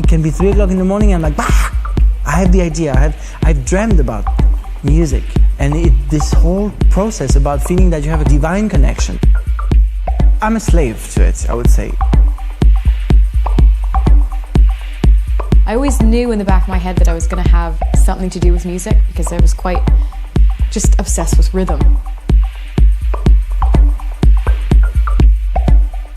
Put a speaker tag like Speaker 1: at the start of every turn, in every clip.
Speaker 1: it can be 3 o'clock in the morning, I'm like, bah! I have the idea, I've dreamed about music. And this whole process about feeling that you have a divine connection. I'm a slave to it, I would say.
Speaker 2: I always knew in the back of my head that I was going to have something to do with music because I was quite just obsessed with rhythm.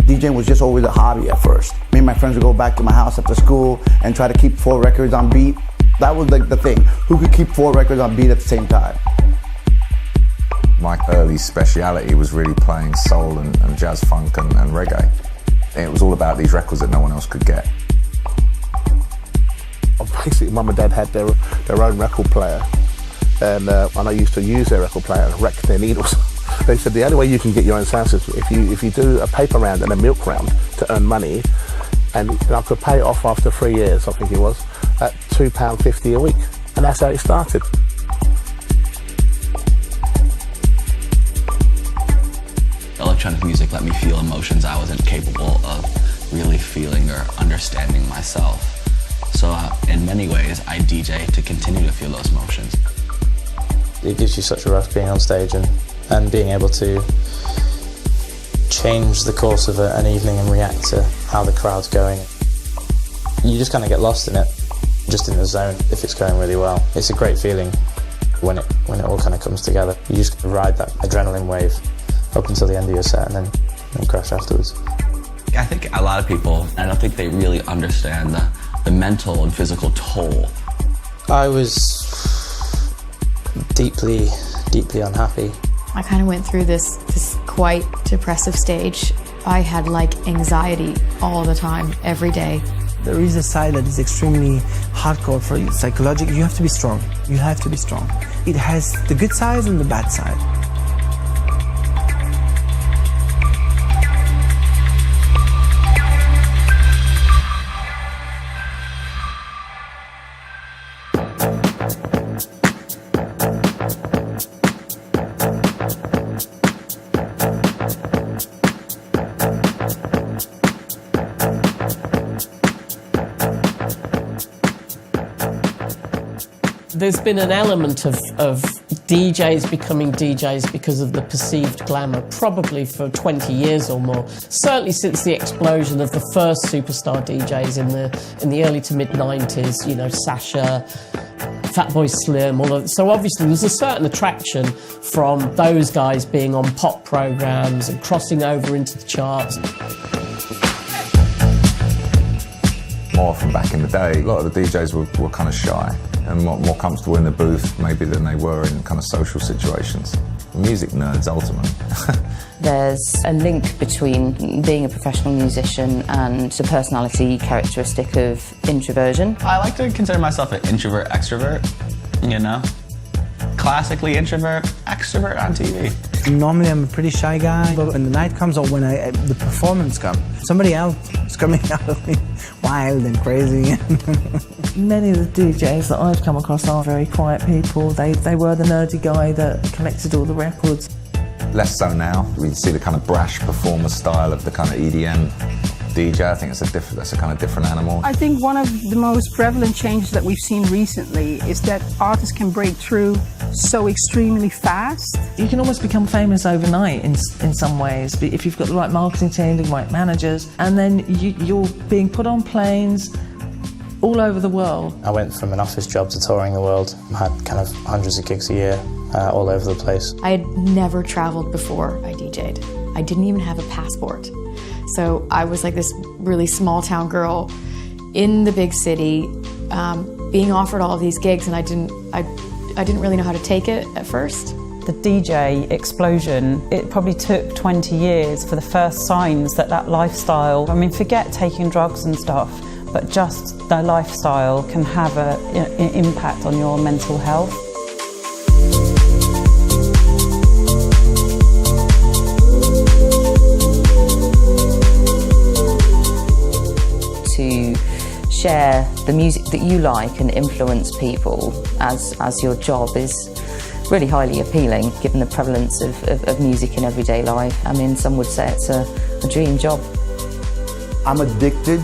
Speaker 3: DJing was just always a hobby at first. Me and my friends would go back to my house after school and try to keep 4 records on beat. That was like the thing. Who could keep 4 records on beat at the same time?
Speaker 4: My early speciality was really playing soul and jazz funk and reggae. It was all about these records that no one else could get.
Speaker 5: Basically, Mum and Dad had their own record player, and I used to use their record player and wreck their needles. They said the only way you can get your own sound system if you do a paper round and a milk round to earn money, and I could pay it off after 3 years, I think it was, at £2.50 a week, and that's how it started.
Speaker 6: Electronic music let me feel emotions I wasn't capable of really feeling or understanding myself. So in many ways, I DJ to continue to feel those emotions.
Speaker 7: It gives you such a rush being on stage and being able to change the course of an evening and react to how the crowd's going. You just kind of get lost in it, just in the zone if it's going really well. It's a great feeling when it all kind of comes together. You just ride that adrenaline wave up until the end of your set and then crash afterwards.
Speaker 6: I think a lot of people, I don't think they really understand the mental and physical toll.
Speaker 7: I was deeply unhappy.
Speaker 2: I kind of went through this quite depressive stage. I had like anxiety all the time, every day.
Speaker 1: There is a side that is extremely hardcore for you, psychological. You have to be strong. You have to be strong. It has the good side and the bad side.
Speaker 8: There's been an element of DJs becoming DJs because of the perceived glamour, probably for 20 years or more. Certainly since the explosion of the first superstar DJs in the early to mid-90s, you know, Sasha, Fatboy Slim, all of. So obviously there's a certain attraction from those guys being on pop programs and crossing over into the charts.
Speaker 4: More often back in the day, a lot of the DJs were kind of shy and more comfortable in the booth maybe than they were in kind of social situations. Music nerds, ultimately.
Speaker 9: There's a link between being a professional musician and the personality characteristic of introversion.
Speaker 6: I like to consider myself an introvert-extrovert, you know? Classically introvert, extrovert on TV.
Speaker 1: Normally I'm a pretty shy guy, but when the night comes or when the performance comes, somebody else is coming out of me wild and crazy.
Speaker 10: Many of the DJs that I've come across are very quiet people. They were the nerdy guy that collected all the records.
Speaker 4: Less so now. We see the kind of brash performer style of the kind of EDM DJ. I think that's a kind of different animal.
Speaker 11: I think one of the most prevalent changes that we've seen recently is that artists can break through so extremely fast.
Speaker 10: You can almost become famous overnight in some ways if you've got the right marketing team, the right managers, and then you're being put on planes all over the world.
Speaker 7: I went from an office job to touring the world. I had kind of hundreds of gigs a year, all over the place.
Speaker 2: I had never traveled before I DJ'd. I didn't even have a passport. So I was like this really small town girl in the big city, being offered all of these gigs, and I didn't really know how to take it at first.
Speaker 12: The DJ explosion, it probably took 20 years for the first signs that lifestyle, I mean, forget taking drugs and stuff, but just the lifestyle can have an impact on your mental health.
Speaker 9: To share the music that you like and influence people as your job is really highly appealing, given the prevalence of music in everyday life. I mean, some would say it's a dream job.
Speaker 3: I'm addicted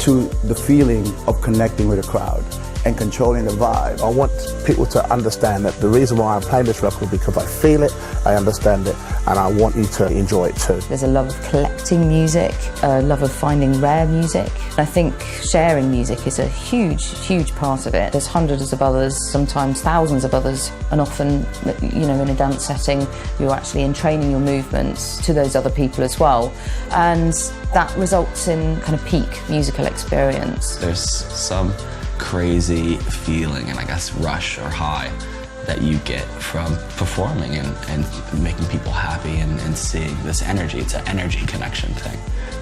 Speaker 3: to the feeling of connecting with a crowd and controlling the vibe.
Speaker 5: I want people to understand that the reason why I'm playing this record is because I feel it, I understand it, and I want you to enjoy it too.
Speaker 9: There's a love of collecting music, a love of finding rare music. I think sharing music is a huge part of it. There's hundreds of others, sometimes thousands of others, and often, you know, in a dance setting, you're actually entraining your movements to those other people as well. And that results in kind of peak musical experience.
Speaker 6: There's some crazy feeling and I guess rush or high that you get from performing and making people happy and seeing this energy. It's an energy connection thing.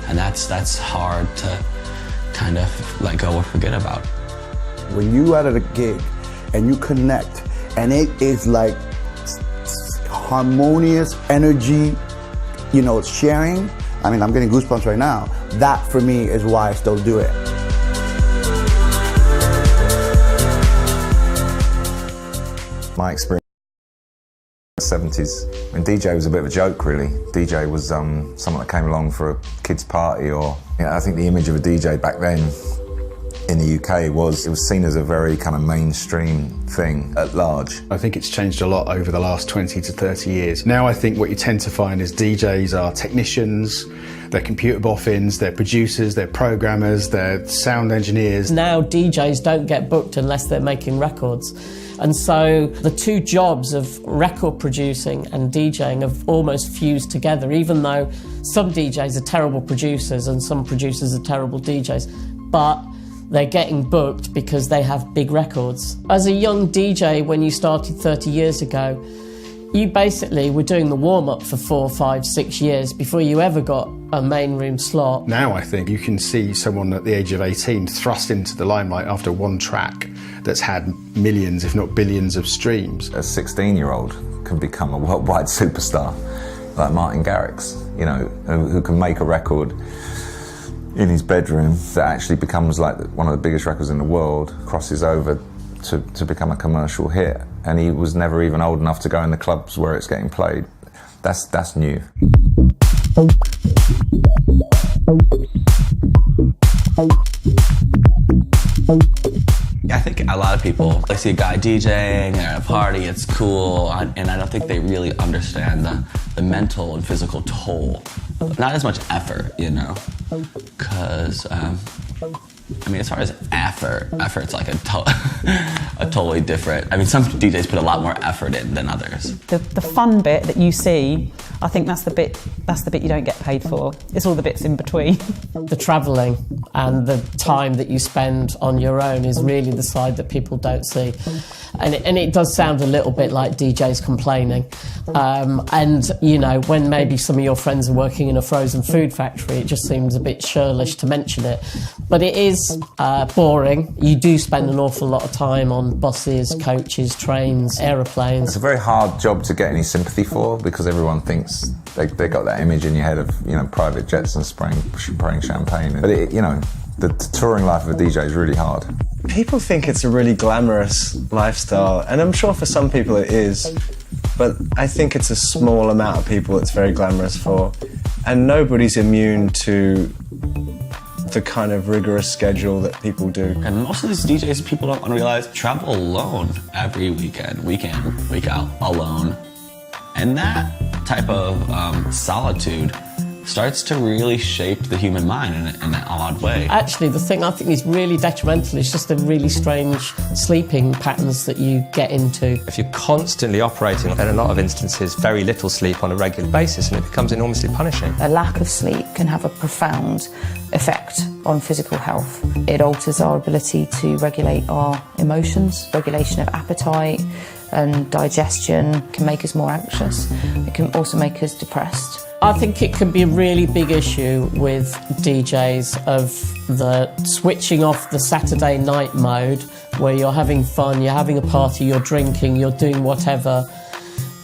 Speaker 6: And that's hard to kind of let go or forget about.
Speaker 3: When you are at a gig and you connect and it is like harmonious energy, you know, sharing, I mean, I'm getting goosebumps right now. That for me is why I still do it.
Speaker 4: My experience in the 70s, when DJ was a bit of a joke really. DJ was someone that came along for a kid's party, or, you know, I think the image of a DJ back then in the UK was seen as a very kind of mainstream thing at large.
Speaker 13: I think it's changed a lot over the last 20 to 30 years. Now I think what you tend to find is DJs are technicians, they're computer boffins, they're producers, they're programmers, they're sound engineers.
Speaker 8: Now DJs don't get booked unless they're making records. And so the two jobs of record producing and DJing have almost fused together, even though some DJs are terrible producers and some producers are terrible DJs. But they're getting booked because they have big records. As a young DJ, when you started 30 years ago, you basically were doing the warm-up for 4, 5, 6 years before you ever got a main room slot.
Speaker 13: Now I think you can see someone at the age of 18 thrust into the limelight after one track that's had millions, if not billions of streams.
Speaker 4: A 16-year-old can become a worldwide superstar, like Martin Garrix, you know, who can make a record in his bedroom that actually becomes like one of the biggest records in the world, crosses over to become a commercial hit, and he was never even old enough to go in the clubs where it's getting played. That's new.
Speaker 6: I think a lot of people, they see a guy DJing, they're at a party, it's cool, and I don't think they really understand the mental and physical toll. Not as much effort, you know, because, I mean, as far as effort's like a totally different, I mean, some DJs put a lot more effort in than others.
Speaker 12: The fun bit that you see, I think that's the bit you don't get paid for. It's all the bits in between.
Speaker 8: The travelling and the time that you spend on your own is really the side that people don't see. And it does sound a little bit like DJs complaining. And, you know, when maybe some of your friends are working in a frozen food factory, it just seems a bit churlish to mention it. But it is boring. You do spend an awful lot of time on buses, coaches, trains, aeroplanes.
Speaker 4: It's a very hard job to get any sympathy for, because everyone thinks they got that image in your head of, you know, private jets and spraying champagne. But it, you know, the touring life of a DJ is really hard.
Speaker 14: People think it's a really glamorous lifestyle, and I'm sure for some people it is, but I think it's a small amount of people it's very glamorous for, and nobody's immune to the kind of rigorous schedule that people do.
Speaker 6: And most of these DJs, people don't realize, travel alone every weekend, week in, week out, alone. And that type of solitude starts to really shape the human mind in an odd way.
Speaker 8: Actually, the thing I think is really detrimental is just the really strange sleeping patterns that you get into.
Speaker 15: If you're constantly operating, in a lot of instances, very little sleep on a regular basis, and it becomes enormously punishing.
Speaker 9: A lack of sleep can have a profound effect on physical health. It alters our ability to regulate our emotions, regulation of appetite and digestion, can make us more anxious. It can also make us depressed.
Speaker 8: I think it can be a really big issue with DJs of the switching off the Saturday night mode, where you're having fun, you're having a party, you're drinking, you're doing whatever,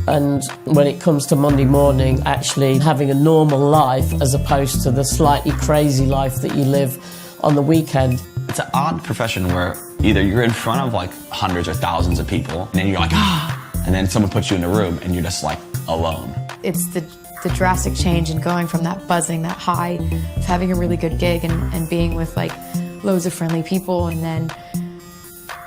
Speaker 8: and when it comes to Monday morning, actually having a normal life as opposed to the slightly crazy life that you live on the weekend.
Speaker 6: It's an odd profession where either you're in front of like hundreds or thousands of people, and then you're like, and then someone puts you in a room and you're just like alone.
Speaker 2: It's the drastic change in going from that buzzing, that high of having a really good gig and being with like loads of friendly people, and then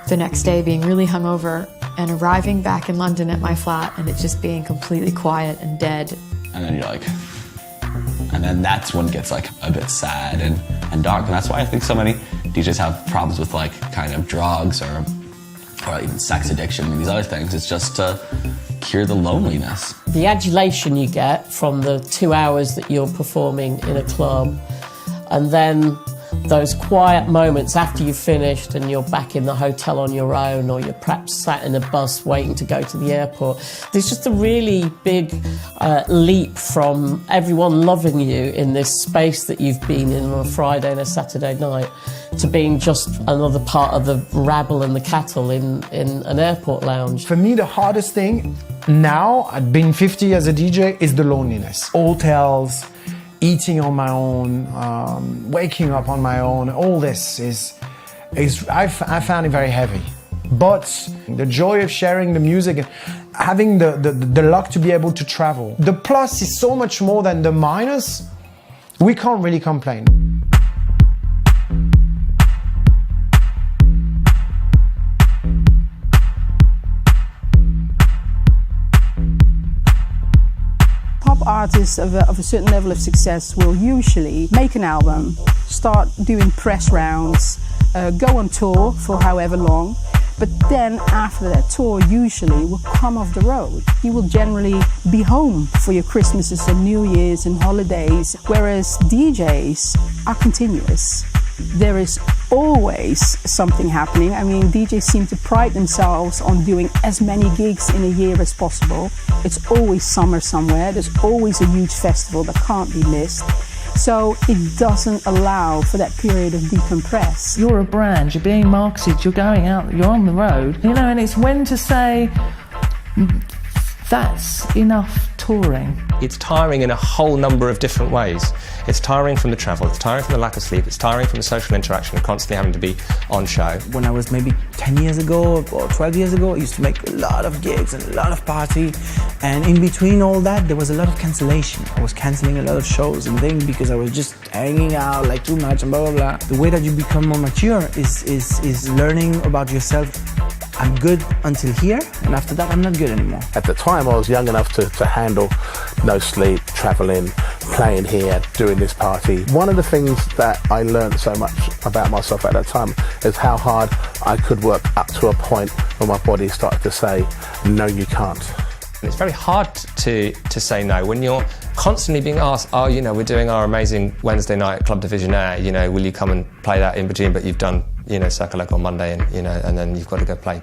Speaker 2: the next day being really hungover and arriving back in London at my flat and it just being completely quiet and dead.
Speaker 6: And then you're like, and then that's when it gets like a bit sad and dark. And that's why I think so many DJs have problems with like kind of drugs or even sex addiction and these other things. It's just to cure the loneliness.
Speaker 8: The adulation you get from the 2 hours that you're performing in a club, and then those quiet moments after you've finished and you're back in the hotel on your own, or you're perhaps sat in a bus waiting to go to the airport. There's just a really big leap from everyone loving you in this space that you've been in on a Friday and a Saturday night to being just another part of the rabble and the cattle in an airport lounge.
Speaker 16: For me, the hardest thing now, at being 50 as a DJ, is the loneliness. Hotels, eating on my own, waking up on my own, all this is I found it very heavy. But the joy of sharing the music and having the luck to be able to travel. The plus is so much more than the minus. We can't really complain.
Speaker 11: Artists of a certain level of success will usually make an album, start doing press rounds, go on tour for however long, but then after that tour usually will come off the road. You will generally be home for your Christmases and New Year's and holidays, whereas DJs are continuous. There is always something happening. I mean, DJs seem to pride themselves on doing as many gigs in a year as possible. It's always summer somewhere. There's always a huge festival that can't be missed. So it doesn't allow for that period of decompress.
Speaker 10: You're a brand, you're being marketed, you're going out, you're on the road, you know, and it's when to say, that's enough touring.
Speaker 15: It's tiring in a whole number of different ways. It's tiring from the travel, it's tiring from the lack of sleep, it's tiring from the social interaction of constantly having to be on show.
Speaker 1: When I was maybe 10 years ago or 12 years ago, I used to make a lot of gigs and a lot of party, and in between all that there was a lot of cancellation. I was cancelling a lot of shows and things because I was just hanging out like too much and blah blah blah. The way that you become more mature is learning about yourself. I'm good until here, and after that I'm not good anymore.
Speaker 5: At the time I was young enough to handle no sleep, travelling, playing here, doing this party. One of the things that I learned so much about myself at that time is how hard I could work up to a point where my body started to say, no you can't.
Speaker 15: It's very hard to say no when you're constantly being asked, oh, you know, we're doing our amazing Wednesday night Club Divisionaire, you know, will you come and play that in between, but you've done, you know, Circle Leg on Monday, and, you know, and then you've got to go play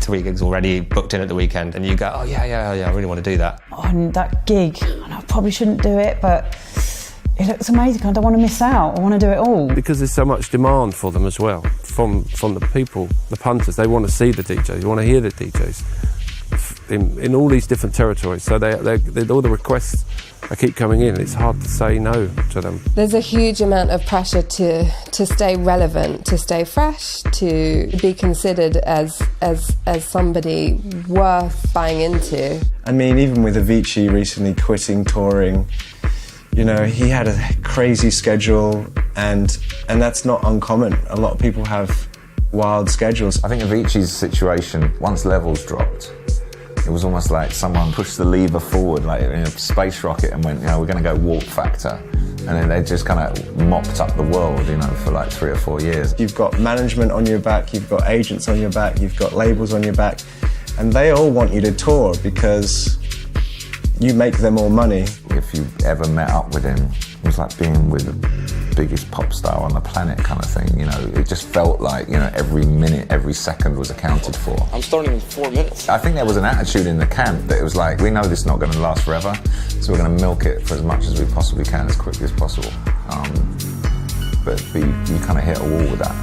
Speaker 15: 3 gigs already booked in at the weekend, and you go, oh yeah, I really want to do that.
Speaker 12: On that gig, I probably shouldn't do it, but it looks amazing. I don't want to miss out. I want to do it all.
Speaker 17: Because there's so much demand for them as well, from the people, the punters. They want to see the DJs, they want to hear the DJs in all these different territories. So they all the requests keep coming in. It's hard to say no to them.
Speaker 18: There's a huge amount of pressure to stay relevant, to stay fresh, to be considered as somebody worth buying into.
Speaker 14: I mean, even with Avicii recently quitting touring, you know, he had a crazy schedule, and that's not uncommon. A lot of people have wild schedules.
Speaker 4: I think Avicii's situation, once levels dropped, it was almost like someone pushed the lever forward, like in a space rocket, and went, you know, we're going to go warp factor. And then they just kind of mopped up the world, you know, for like 3 or 4 years.
Speaker 14: You've got management on your back, you've got agents on your back, you've got labels on your back, and they all want you to tour because you make them more money.
Speaker 4: If you ever met up with him, it was like being with the biggest pop star on the planet kind of thing, you know. It just felt like, you know, every minute, every second was accounted for.
Speaker 19: I'm starting in 4 minutes.
Speaker 4: I think there was an attitude in the camp that it was like, we know this is not going to last forever, so we're going to milk it for as much as we possibly can, as quickly as possible. But you kind of hit a wall with that.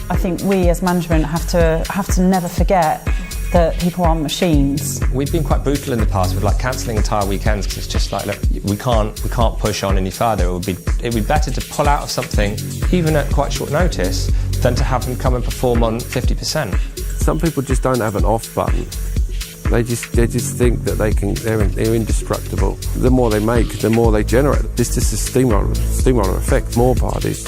Speaker 12: I think we as management have to never forget that people aren't machines.
Speaker 15: We've been quite brutal in the past with like cancelling entire weekends, because it's just like, look, we can't push on any further. It would be better to pull out of something, even at quite short notice, than to have them come and perform on 50%.
Speaker 17: Some people just don't have an off button. They just think that they're indestructible. The more they make, the more they generate. It's just a steamroller effect. More parties,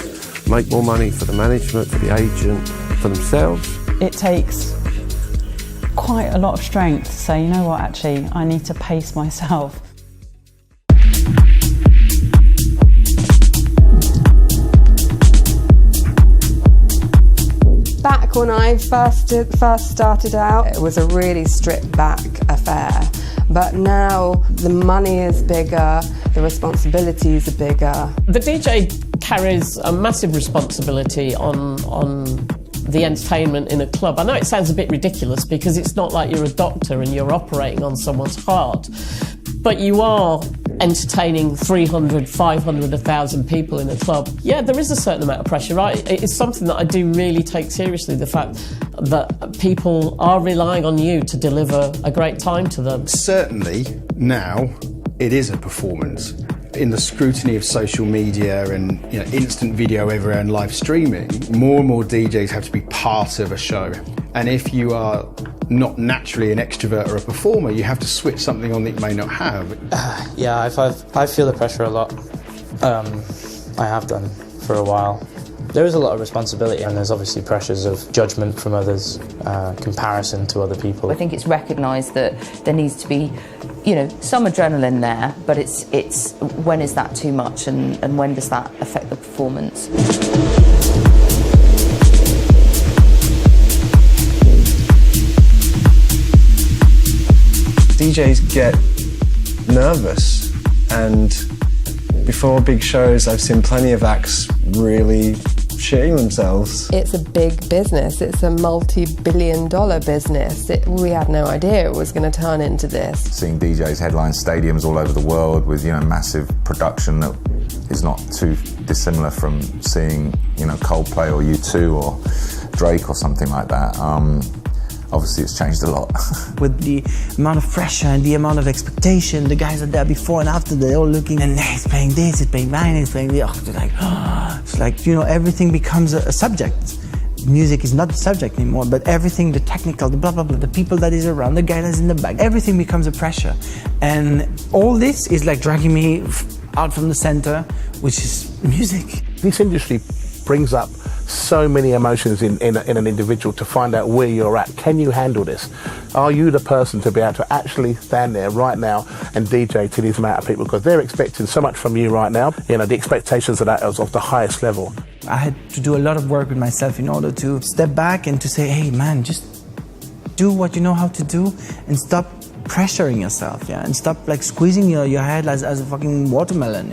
Speaker 17: make more money for the management, for the agent, for themselves.
Speaker 12: It takes quite a lot of strength to say, you know what, actually, I need to pace myself.
Speaker 18: Back when I first started out, it was a really stripped back affair. But now the money is bigger, the responsibilities are bigger.
Speaker 8: The DJ carries a massive responsibility on the entertainment in a club. I know it sounds a bit ridiculous because it's not like you're a doctor and you're operating on someone's heart, but you are entertaining 300, 500, 1,000 people in a club. Yeah, there is a certain amount of pressure, right? It's something that I do really take seriously, the fact that people are relying on you to deliver a great time to them.
Speaker 13: Certainly now it is a performance. In the scrutiny of social media and instant video everywhere and live streaming, more and more DJs have to be part of a show. And if you are not naturally an extrovert or a performer, you have to switch something on that you may not have.
Speaker 7: Yeah, I feel the pressure a lot. I have done for a while. There is a lot of responsibility, and there's obviously pressures of judgment from others, comparison to other people.
Speaker 9: I think it's recognised that there needs to be, some adrenaline there, but it's when is that too much, and when does that affect the performance?
Speaker 14: DJs get nervous, and before big shows I've seen plenty of acts really shitting themselves.
Speaker 18: It's a big business, it's a multi-billion-dollar business. We had no idea it was going to turn into this.
Speaker 4: Seeing DJs headline stadiums all over the world with massive production that is not too dissimilar from seeing Coldplay or U2 or Drake or something like that. Obviously it's changed a lot.
Speaker 1: With the amount of pressure and the amount of expectation, the guys are there before and after, they're all looking, and he's playing this, he's playing mine, he's playing this. It's like, everything becomes a subject. Music is not the subject anymore, but everything, the technical, the blah, blah, blah, the people that is around, the guy that's in the back, everything becomes a pressure. And all this is like dragging me out from the center, which is music.
Speaker 5: This industry brings up so many emotions in an individual to find out where you're at. Can you handle this? Are you the person to be able to actually stand there right now and DJ to these amount of people? Because they're expecting so much from you right now. The expectations of that is of the highest level.
Speaker 1: I had to do a lot of work with myself in order to step back and to say, hey man, just do what you know how to do and stop pressuring yourself, and stop squeezing your head as a fucking watermelon,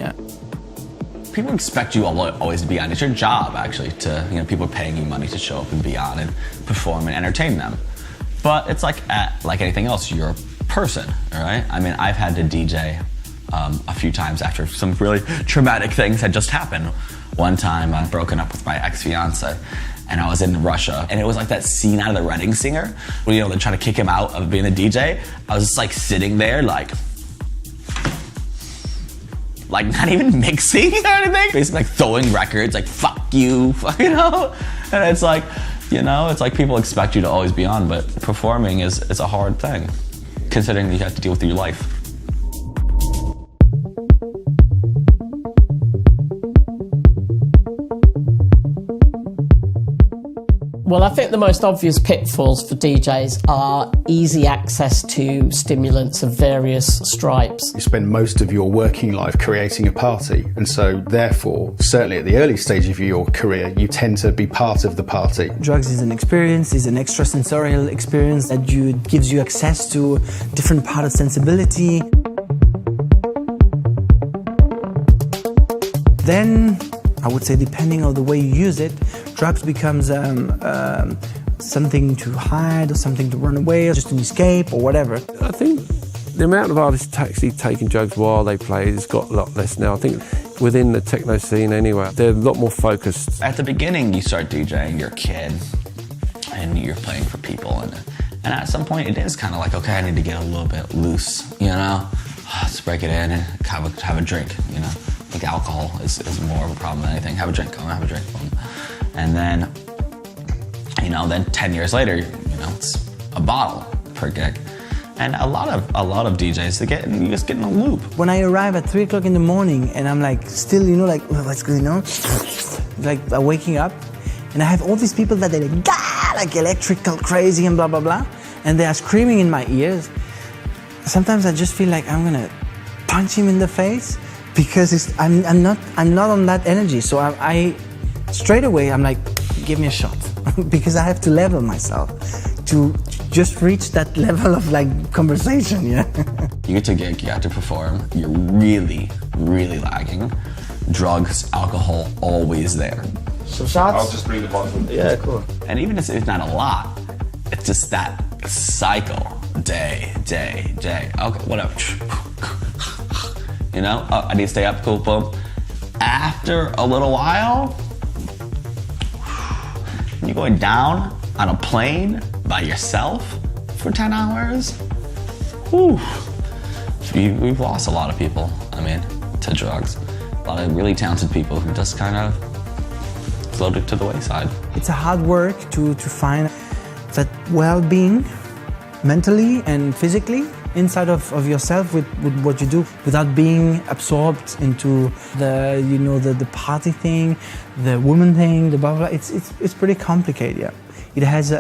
Speaker 6: People expect you always to be on. It's your job, actually, to, people are paying you money to show up and be on and perform and entertain them. But it's like anything else, you're a person, all right? I mean, I've had to DJ a few times after some really traumatic things had just happened. One time I'd broken up with my ex-fiance, and I was in Russia, and it was like that scene out of The Wedding Singer, where, they're trying to kick him out of being a DJ. I was just sitting there not even mixing or anything. Basically throwing records, fuck you, And it's it's like people expect you to always be on, but performing is a hard thing, considering that you have to deal with your life.
Speaker 8: Well, I think the most obvious pitfalls for DJs are easy access to stimulants of various stripes.
Speaker 13: You spend most of your working life creating a party, and so therefore, certainly at the early stage of your career, you tend to be part of the party.
Speaker 1: Drugs is an experience, is an extrasensorial experience that gives you access to different part of sensibility. Then, I would say, depending on the way you use it, drugs becomes something to hide or something to run away or just an escape or whatever.
Speaker 17: I think the amount of artists actually taking drugs while they play has got a lot less now. I think within the techno scene anyway, they're a lot more focused.
Speaker 6: At the beginning, you start DJing, you're a kid, and you're playing for people, and at some point it is kind of like, okay, I need to get a little bit loose, let's break it in and have a drink, I think alcohol is more of a problem than anything. Have a drink, have a drink. And then, then 10 years later, it's a bottle per gig. And a lot of DJs, you just get in a loop.
Speaker 1: When I arrive at 3 o'clock in the morning and I'm like still, you know, like, what's going on? Like waking up, and I have all these people that they're like electrical crazy and blah, blah, blah. And they are screaming in my ears. Sometimes I just feel like I'm gonna punch him in the face because I'm not on that energy. So I straight away, I'm like, give me a shot because I have to level myself to just reach that level of like conversation, yeah.
Speaker 6: You get to gig, you have to perform, you're really, really lagging. Drugs, alcohol, always there.
Speaker 3: Some shots?
Speaker 6: I'll just bring the bottle.
Speaker 3: Yeah, cool.
Speaker 6: And even if it's not a lot, it's just that cycle. Day. Okay, whatever. You know, I need to stay up, cool, boom. After a little while, you're going down on a plane by yourself for 10 hours. Whew. We've lost a lot of people, I mean, to drugs. A lot of really talented people who just kind of floated to the wayside.
Speaker 1: It's a hard work to find that well-being mentally and physically inside of yourself with what you do without being absorbed into the party thing, the woman thing, the blah blah. It's pretty complicated, yeah. It has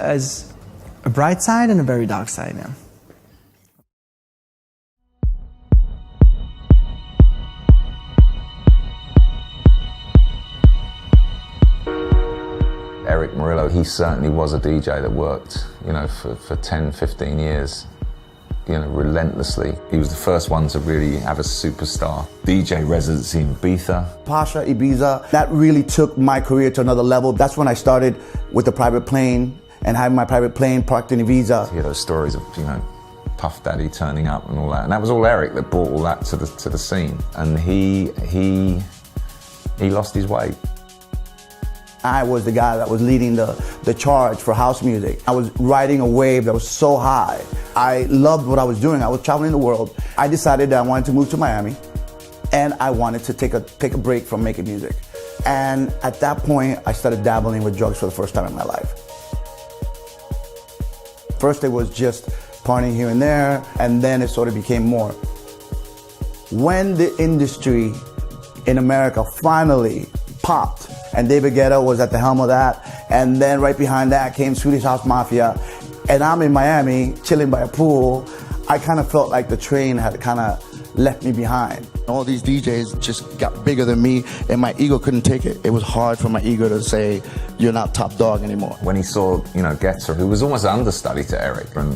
Speaker 1: a bright side and a very dark side, yeah.
Speaker 4: Erik Morillo, he certainly was a DJ that worked, you know, for 10, 15 years, you know, relentlessly. He was the first one to really have a superstar DJ residency in Ibiza.
Speaker 3: Pasha, Ibiza, that really took my career to another level. That's when I started with the private plane and having my private plane parked in Ibiza.
Speaker 4: You hear those stories of, you know, Puff Daddy turning up and all that. And that was all Erik that brought all that to the scene. And he lost his way.
Speaker 3: I was the guy that was leading the charge for house music. I was riding a wave that was so high. I loved what I was doing. I was traveling the world. I decided that I wanted to move to Miami and I wanted to take a break from making music. And at that point, I started dabbling with drugs for the first time in my life. First, it was just partying here and there, and then it sort of became more. When the industry in America finally popped, and David Guetta was at the helm of that, and then right behind that came Swedish House Mafia, and I'm in Miami chilling by a pool, I kind of felt like the train had kind of left me behind. All these DJs just got bigger than me, and my ego couldn't take it. It was hard for my ego to say, you're not top dog anymore.
Speaker 4: When he saw, you know, Guetta, who was almost an understudy to Erik, and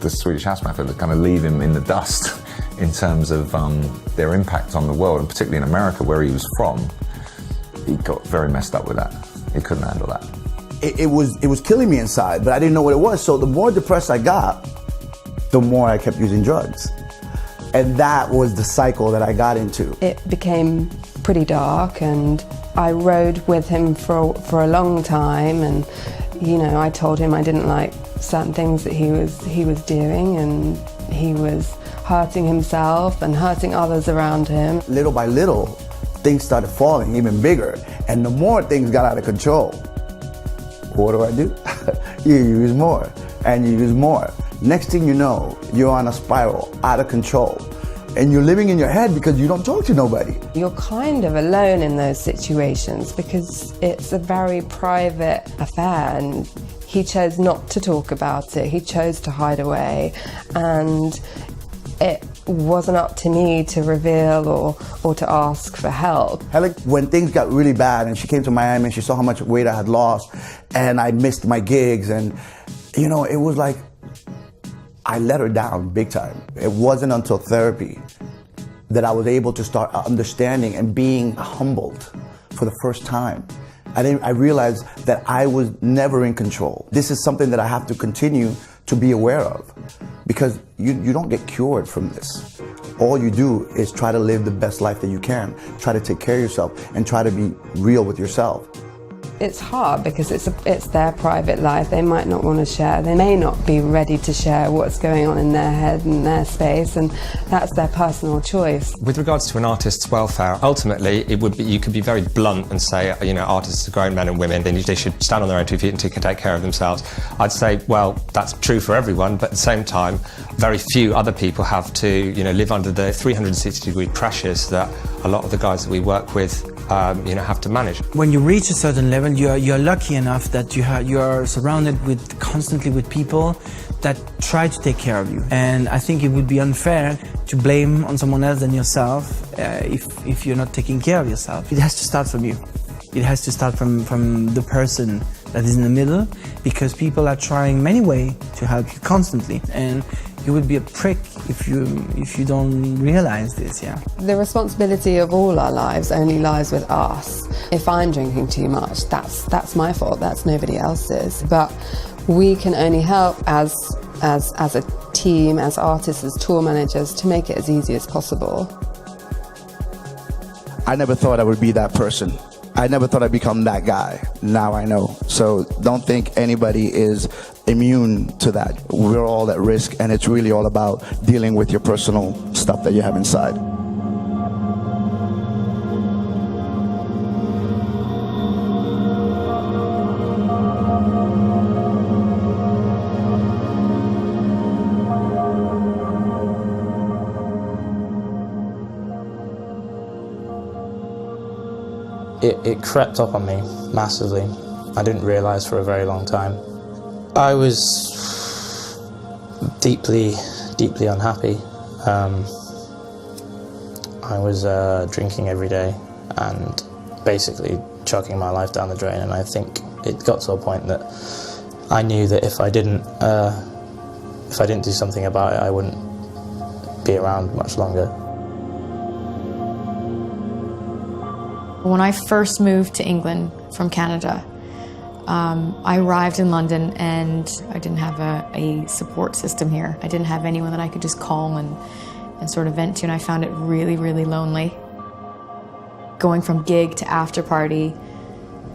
Speaker 4: the Swedish House Mafia, to kind of leave him in the dust in terms of their impact on the world, and particularly in America, where he was from, he got very messed up with that. He couldn't handle that.
Speaker 3: It was killing me inside, but I didn't know what it was. So the more depressed I got, the more I kept using drugs. And that was the cycle that I got into.
Speaker 18: It became pretty dark, and I rode with him for a long time, and you know, I told him I didn't like certain things that he was doing, and he was hurting himself and hurting others around him.
Speaker 3: Little by little, things started falling even bigger, and the more things got out of control, what do? You use more, and you use more. Next thing you know, you're on a spiral, out of control, and you're living in your head because you don't talk to nobody.
Speaker 18: You're kind of alone in those situations because it's a very private affair, and he chose not to talk about it. He chose to hide away, and it wasn't up to me to reveal or to ask for help.
Speaker 3: When things got really bad and she came to Miami and she saw how much weight I had lost and I missed my gigs, and you know, it was like I let her down big time. It wasn't until therapy that I was able to start understanding and being humbled for the first time. I realized that I was never in control. This is something that I have to continue to be aware of, because you don't get cured from this. All you do is try to live the best life that you can, try to take care of yourself, and try to be real with yourself.
Speaker 18: it's hard because it's their private life. They might not want to share. They may not be ready to share what's going on in their head and their space, and that's their personal choice.
Speaker 15: With regards to an artist's welfare, ultimately it would be, you could be very blunt and say, you know, artists are grown men and women, they should stand on their own 2 feet and can take care of themselves. I'd say, well, that's true for everyone, but at the same time, very few other people have to, you know, live under the 360-degree pressures that a lot of the guys that we work with, you know, have to manage.
Speaker 1: When you reach a certain level, you're lucky enough that you are surrounded constantly with people that try to take care of you. And I think it would be unfair to blame on someone else than yourself if you're not taking care of yourself. It has to start from you. It has to start from the person that is in the middle, because people are trying many ways to help you constantly. And you would be a prick if you don't realize this, yeah.
Speaker 18: The responsibility of all our lives only lies with us. If I'm drinking too much, that's my fault, that's nobody else's. But we can only help as a team, as artists, as tour managers, to make it as easy as possible.
Speaker 3: I never thought I would be that person. I never thought I'd become that guy. Now I know. So don't think anybody is immune to that. We're all at risk, and it's really all about dealing with your personal stuff that you have inside.
Speaker 7: It crept up on me massively. I didn't realise for a very long time. I was deeply unhappy. I was drinking every day and basically chucking my life down the drain, and I think it got to a point that I knew that if I didn't do something about it, I wouldn't be around much longer.
Speaker 2: When I first moved to England from Canada, I arrived in London and I didn't have a support system here. I didn't have anyone that I could just call and sort of vent to, and I found it really, really lonely. Going from gig to after party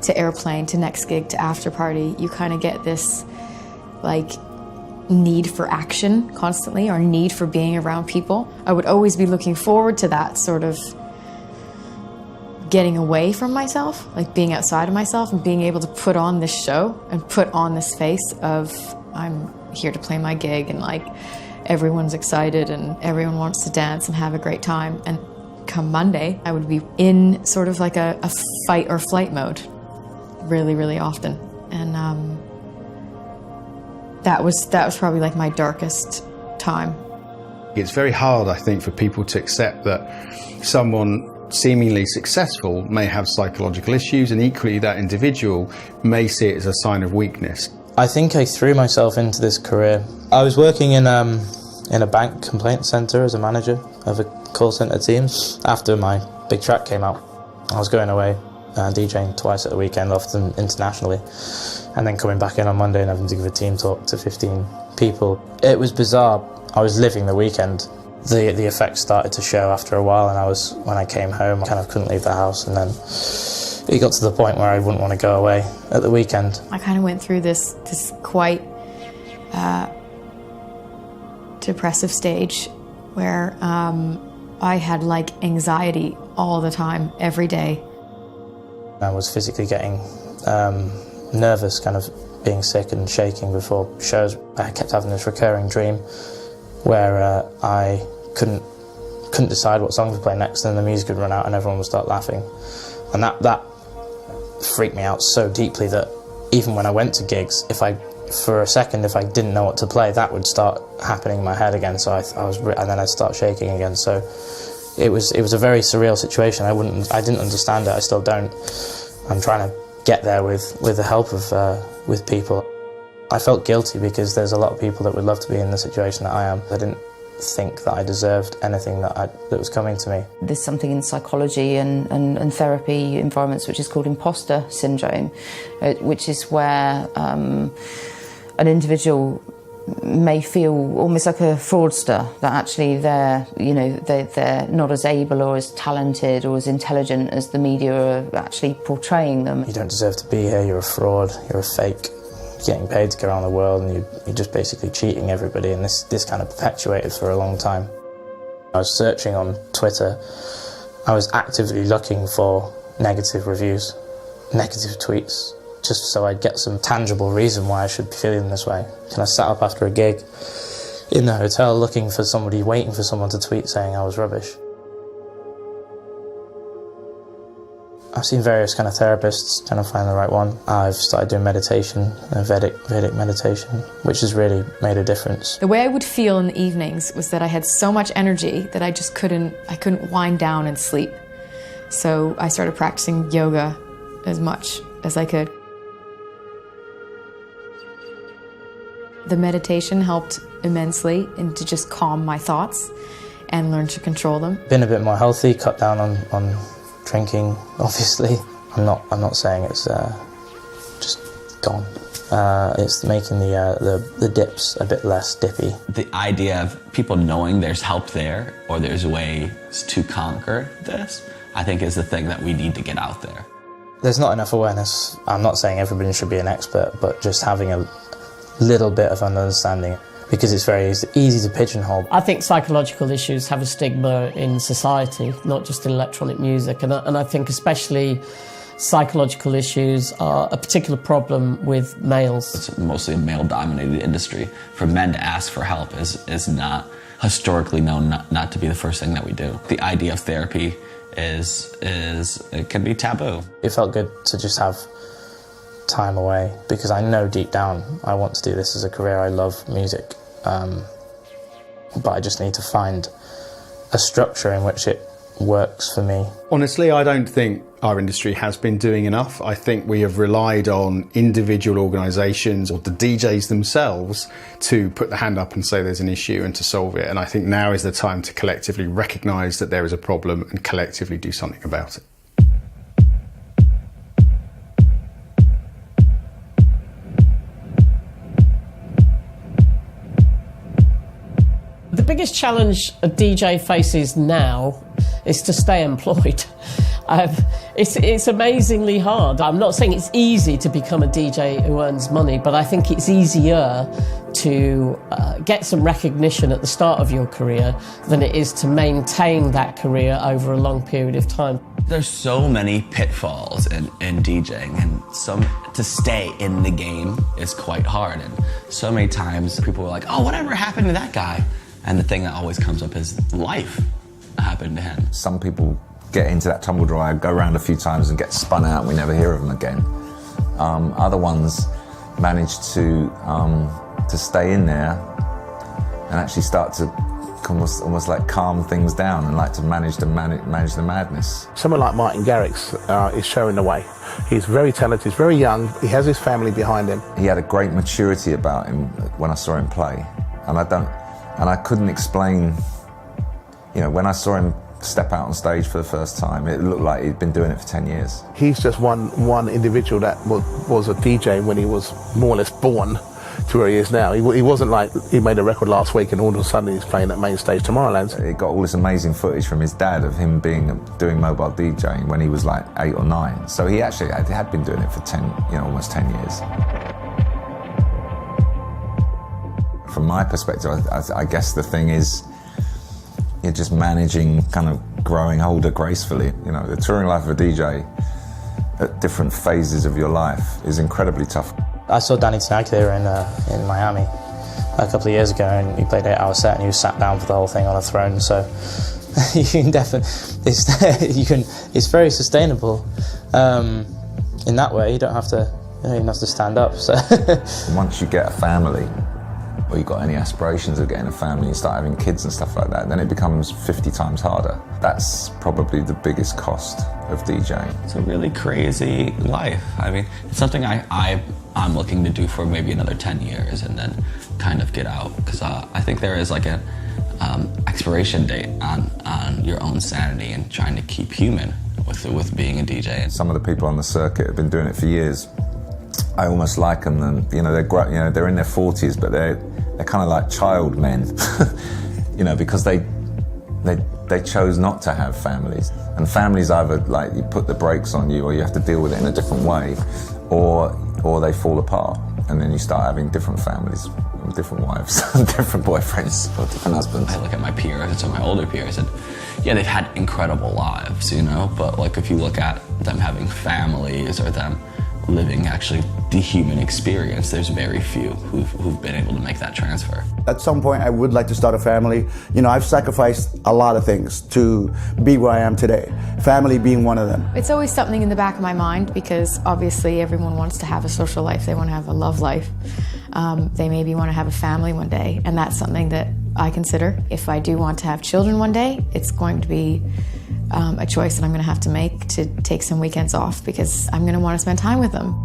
Speaker 2: to airplane to next gig to after party, you kind of get this like need for action constantly, or need for being around people. I would always be looking forward to that sort of getting away from myself, like being outside of myself and being able to put on this show and put on this face of I'm here to play my gig, and like everyone's excited and everyone wants to dance and have a great time. And come Monday, I would be in sort of like a fight or flight mode really, really often. And that was probably like my darkest time.
Speaker 13: It's very hard, I think, for people to accept that someone seemingly successful may have psychological issues, and equally that individual may see it as a sign of weakness.
Speaker 7: I think I threw myself into this career. I was working in a bank complaint centre as a manager of a call centre team. After my big track came out, I was going away DJing twice at the weekend, often internationally, and then coming back in on Monday and having to give a team talk to 15 people. It was bizarre. I was living the weekend. The effects started to show after a while, and when I came home, I kind of couldn't leave the house, and then it got to the point where I wouldn't want to go away at the weekend.
Speaker 2: I kind of went through this quite depressive stage where I had like anxiety all the time, every day.
Speaker 7: I was physically getting nervous, kind of being sick and shaking before shows. I kept having this recurring dream where I couldn't decide what songs to play next, and then the music would run out and everyone would start laughing. And that freaked me out so deeply that even when I went to gigs, for a second, if I didn't know what to play, that would start happening in my head again. So and then I'd start shaking again. So it was a very surreal situation. I didn't understand it. I still don't. I'm trying to get there with the help of with people. I felt guilty because there's a lot of people that would love to be in the situation that I am. I didn't think that I deserved anything that was coming to me.
Speaker 9: There's something in psychology and therapy environments which is called imposter syndrome, which is where an individual may feel almost like a fraudster, that actually they're not as able or as talented or as intelligent as the media are actually portraying them.
Speaker 7: You don't deserve to be here, you're a fraud, you're a fake. You're getting paid to go around the world and you're just basically cheating everybody, and this kind of perpetuated for a long time. I was searching on Twitter, I was actively looking for negative reviews, negative tweets, just so I'd get some tangible reason why I should be feeling this way. And I sat up after a gig in the hotel looking for somebody, waiting for someone to tweet saying I was rubbish. I've seen various kind of therapists trying to find the right one. I've started doing meditation, Vedic meditation, which has really made a difference.
Speaker 2: The way I would feel in the evenings was that I had so much energy that I just couldn't wind down and sleep. So I started practicing yoga as much as I could. The meditation helped immensely and to just calm my thoughts and learn to control them.
Speaker 7: Been a bit more healthy, cut down on drinking, obviously. I'm not saying it's just gone. It's making the dips a bit less dippy.
Speaker 6: The idea of people knowing there's help there or there's ways to conquer this, I think is the thing that we need to get out there.
Speaker 7: There's not enough awareness. I'm not saying everybody should be an expert, but just having a little bit of an understanding, because it's very easy to pigeonhole.
Speaker 8: I think psychological issues have a stigma in society, not just in electronic music, and I think especially psychological issues are a particular problem with males.
Speaker 6: It's mostly a male-dominated industry. For men to ask for help is not historically known not to be the first thing that we do. The idea of therapy it can be taboo.
Speaker 7: It felt good to just have time away, because I know deep down I want to do this as a career. I love music, but I just need to find a structure in which it works for me.
Speaker 13: Honestly, I don't think our industry has been doing enough. I think we have relied on individual organisations or the DJs themselves to put the hand up and say there's an issue and to solve it. And I think now is the time to collectively recognise that there is a problem and collectively do something about it.
Speaker 8: The biggest challenge a DJ faces now is to stay employed. It's amazingly hard. I'm not saying it's easy to become a DJ who earns money, but I think it's easier to get some recognition at the start of your career than it is to maintain that career over a long period of time.
Speaker 6: There's so many pitfalls in DJing, and to stay in the game is quite hard. And so many times people are like, oh, whatever happened to that guy? And the thing that always comes up is life happened to him.
Speaker 4: Some people get into that tumble dryer, go around a few times and get spun out and we never hear of them again. Other ones manage to stay in there and actually start to almost like calm things down and like to manage the madness.
Speaker 5: Someone like Martin Garrix is showing the way. He's very talented, he's very young, he has his family behind him.
Speaker 4: He had a great maturity about him when I saw him play, and I couldn't explain, when I saw him step out on stage for the first time, it looked like he'd been doing it for 10 years.
Speaker 5: He's just one individual that was a DJ when he was more or less born to where he is now. He wasn't like he made a record last week and all of a sudden he's playing at main stage Tomorrowland.
Speaker 4: It got all this amazing footage from his dad of him doing mobile DJing when he was like 8 or 9. So he actually had been doing it for almost 10 years. From my perspective, I guess the thing is you're just managing kind of growing older gracefully. The touring life of a DJ at different phases of your life is incredibly tough.
Speaker 7: I saw Danny Tenaglia in Miami a couple of years ago, and he played an 8-hour set and he was sat down for the whole thing on a throne, so you can definitely, it's very sustainable in that way. You don't have to stand up. So
Speaker 4: once you get a family, or you've got any aspirations of getting a family, you start having kids and stuff like that, then it becomes 50 times harder. That's probably the biggest cost of DJing.
Speaker 6: It's a really crazy life. I mean, it's something I'm looking to do for maybe another 10 years and then kind of get out, because I think there is like an expiration date on your own sanity and trying to keep human with being a DJ.
Speaker 4: Some of the people on the circuit have been doing it for years. I almost like them, and they're in their 40s, but they they're kind of like child men, you know, because they chose not to have families. And families either like you put the brakes on you or you have to deal with it in a different way, or they fall apart and then you start having different families, different wives, different boyfriends, or different husbands.
Speaker 6: I look at my peers, so my older peers, and yeah, they've had incredible lives, you know, but like if you look at them having families or them living actually the human experience, there's very few who've been able to make that transfer.
Speaker 3: At some point, I would like to start a family. You know, I've sacrificed a lot of things to be where I am today, family being one of them.
Speaker 2: It's always something in the back of my mind because obviously everyone wants to have a social life, they want to have a love life. They maybe want to have a family one day, and that's something that I consider. If I do want to have children one day, it's going to be a choice that I'm going to have to make to take some weekends off because I'm going to want to spend time with them.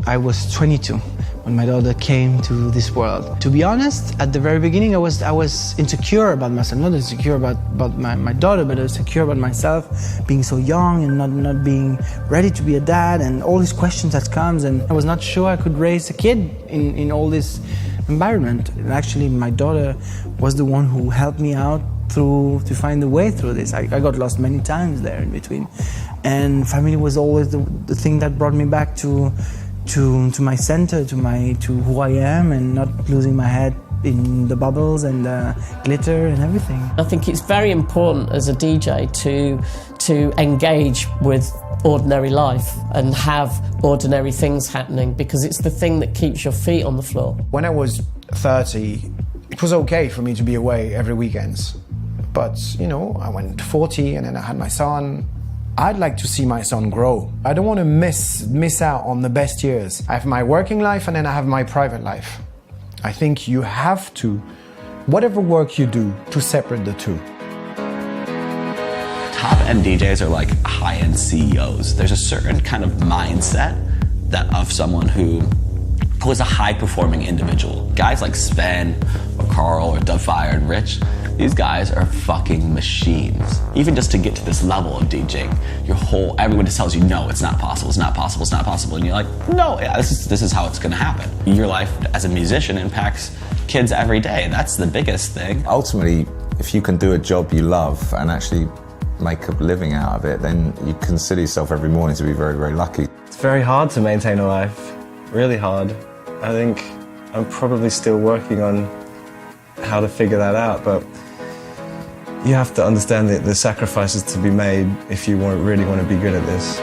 Speaker 1: I was 22 when my daughter came to this world. To be honest, at the very beginning I was insecure about myself, not insecure about my daughter, but I was insecure about myself, being so young and not being ready to be a dad, and all these questions that comes, and I was not sure I could raise a kid in all this environment. And actually my daughter was the one who helped me out to find a way through this. I got lost many times there in between, and family was always the thing that brought me back to my center, to who I am, and not losing my head in the bubbles and the glitter and everything.
Speaker 8: I think it's very important as a DJ to engage with ordinary life and have ordinary things happening, because it's the thing that keeps your feet on the floor.
Speaker 16: When I was 30, it was okay for me to be away every weekends. But, you know, I went to 40 and then I had my son. I'd like to see my son grow. I don't want to miss out on the best years. I have my working life and then I have my private life. I think you have to, whatever work you do, to separate the two.
Speaker 6: Top-end DJs are like high-end CEOs. There's a certain kind of mindset that of someone who is a high-performing individual. Guys like Sven or Carl or Dubfire and Rich, these guys are fucking machines. Even just to get to this level of DJing, everyone just tells you, no, it's not possible, it's not possible, it's not possible. And you're like, no, yeah, this is how it's gonna happen. Your life as a musician impacts kids every day. That's the biggest thing.
Speaker 4: Ultimately, if you can do a job you love and actually make a living out of it, then you consider yourself every morning to be very, very lucky.
Speaker 14: It's very hard to maintain a life, really hard. I think I'm probably still working on how to figure that out, but you have to understand the sacrifices to be made if you really want to be good at this.